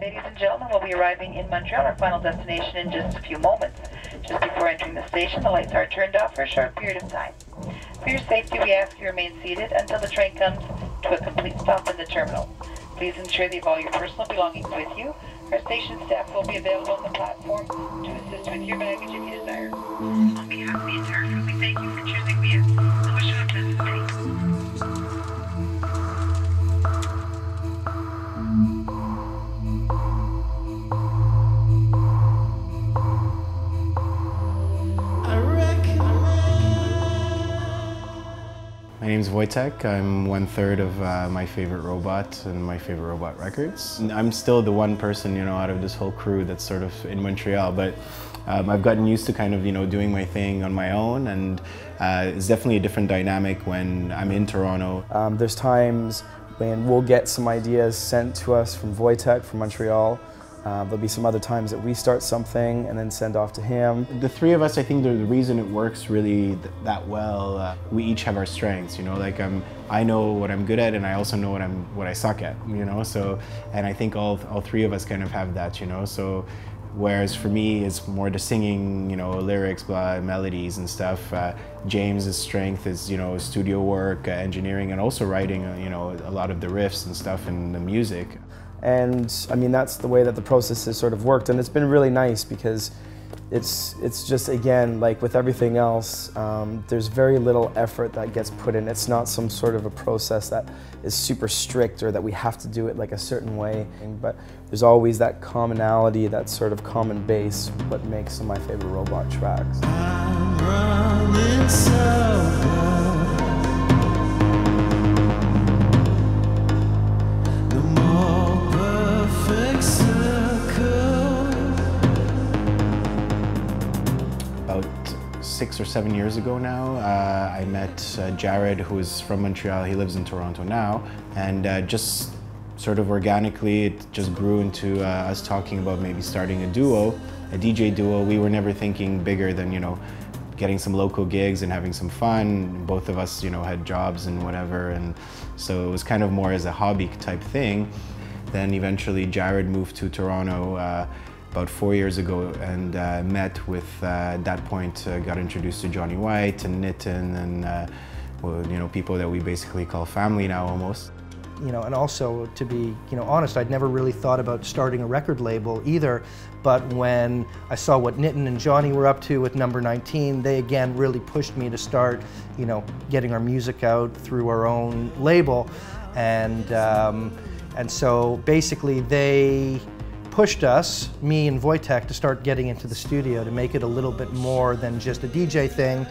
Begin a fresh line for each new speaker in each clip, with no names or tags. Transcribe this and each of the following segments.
Ladies and gentlemen, we'll be arriving in Montreal, our final destination, in just a few moments. Just before entering the station, the lights are turned off for a short period of time. For your safety, we ask you remain seated until the train comes to a complete stop in the terminal. Please ensure that you have all your personal belongings with you. Our station staff will be available on the platform to assist with your baggage if you desire. On behalf of the entire crew, we thank you for choosing VIA and wish you a pleasant stay.
My name is Wojtek. I'm 1/3 of my favorite robot and my favorite robot records. I'm still the one person, out of this whole crew that's sort of in Montreal, but I've gotten used to kind of, doing my thing on my own, and it's definitely a different dynamic when I'm in Toronto.
There's times when we'll get some ideas sent to us from Wojtek from Montreal. There'll be some other times that we start something and then send off to him.
The three of us, I think the reason it works really that well, we each have our strengths, like I know what I'm good at, and I also know what I suck at, so, and I think all three of us kind of have that, so whereas for me it's more the singing, lyrics, melodies and stuff. James's strength is, studio work, engineering, and also writing, a lot of the riffs and stuff and the music.
And I mean, that's the way that the process has sort of worked, and it's been really nice because it's just, again, like with everything else, there's very little effort that gets put in. It's not some sort of a process that is super strict or that we have to do it like a certain way, but there's always that commonality, that sort of common base, what makes some of my favorite robot tracks. I'm running so About 6 or 7 years ago now, I met Jared, who is from Montreal. He lives in Toronto now, and just sort of organically it just grew into us talking about maybe starting a duo, a DJ duo. We were never thinking bigger than, getting some local gigs and having some fun. Both of us, had jobs and whatever, and so it was kind of more as a hobby type thing. Then eventually Jared moved to Toronto about 4 years ago, and met with, at that point, got introduced to Johnny White and Nitin and people that we basically call family now almost.
And also, to be honest, I'd never really thought about starting a record label either, but when I saw what Nitin and Johnny were up to with Number 19, they again really pushed me to start, getting our music out through our own label, and so basically they pushed us, me and Wojtek, to start getting into the studio to make it a little bit more than just a DJ thing.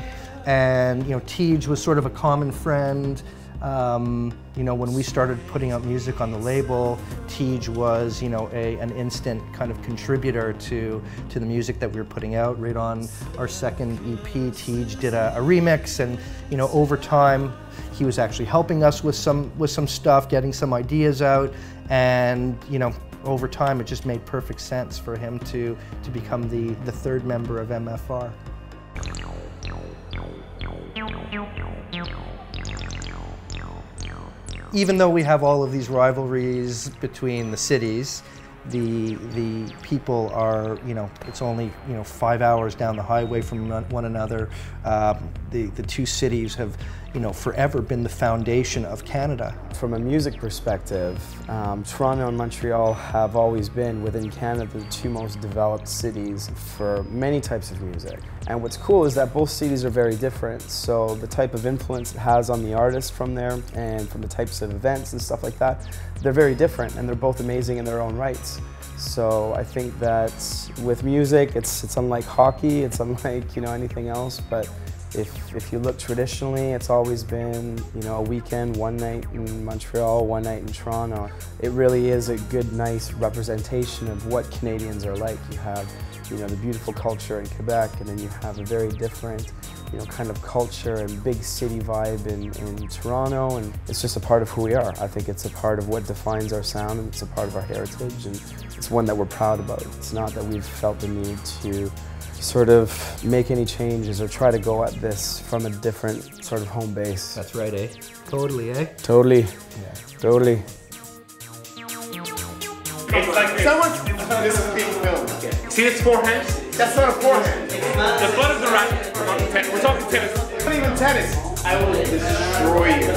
And Tej was sort of a common friend. When we started putting out music on the label, Tej was, an instant kind of contributor to the music that we were putting out. Right on our second EP, Tej did a remix, and over time he was actually helping us with some stuff, getting some ideas out, and over time it just made perfect sense for him to become the third member of MFR. Even though we have all of these rivalries between the cities, the people are, it's only 5 hours down the highway from one another. The two cities have forever been the foundation of Canada.
From a music perspective, Toronto and Montreal have always been, within Canada, the two most developed cities for many types of music. And what's cool is that both cities are very different, so the type of influence it has on the artists from there and from the types of events and stuff like that, they're very different, and they're both amazing in their own rights. So I think that with music, it's unlike hockey, it's unlike anything else, but if you look traditionally, it's always been a weekend, one night in Montreal, one night in Toronto. It really is a good, nice representation of what Canadians are like. You have the beautiful culture in Quebec, and then you have a very different kind of culture and big city vibe in Toronto, and it's just a part of who we are. I think it's a part of what defines our sound, and it's a part of our heritage, and it's one that we're proud about. It's not that we've felt the need to sort of make any changes or try to go at this from a different sort of home base.
That's right, eh? Totally, eh?
Totally.
Yeah.
Totally.
It's like this.
This is being filmed.
See this forehand?
That's not a forehand.
The butt of the racket. We're talking tennis.
It's not even tennis. I will destroy you.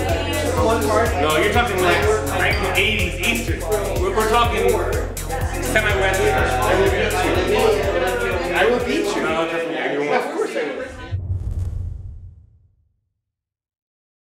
No, you're talking like 1980s Eastern. We're talking semi-Western.